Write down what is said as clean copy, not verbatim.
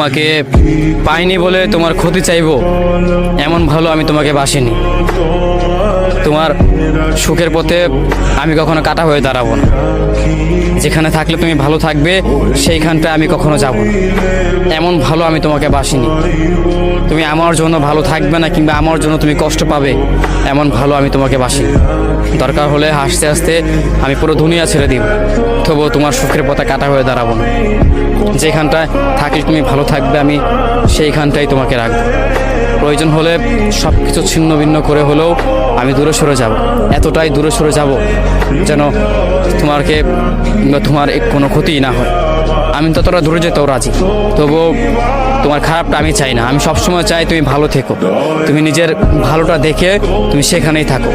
তোমাকে পাইনি বলে তোমার ক্ষতি চাইবো, এমন ভালো আমি তোমাকে বাসিনি। তোমার সুখের পথে আমি কখনো কাটা হয়ে দাঁড়াবো না। যেখানে থাকলে তুমি ভালো থাকবে সেইখানটায় আমি কখনো যাব না, এমন ভালো আমি তোমাকে বাসিনি। তুমি আমার জন্য ভালো থাকবে না কিংবা আমার জন্য তুমি কষ্ট পাবে, এমন ভালো আমি তোমাকে বাসি। দরকার হলে হাসতে হাসতে আমি পুরো দুনিয়া ছেড়ে দিব, তবুও তোমার সুখের পথে কাটা হয়ে দাঁড়াবো না। যেখানটায় থাকলে তুমি ভালো থাকবে আমি সেইখানটাই তোমাকে রাখবো। প্রয়োজন হলে সব কিছু ছিন্ন ভিন্ন করে হলেও আমি দূরে সরে যাব, এতটাই দূরে সরে যাব যেন তোমাকে তোমার কোনো ক্ষতিই না হয়। আমি ততটা দূরে যেতেও রাজি, তবুও তোমার খারাপটা আমি চাই না। আমি সবসময় চাই তুমি ভালো থেকো, তুমি নিজের ভালোটা দেখে তুমি সেখানেই থাকো।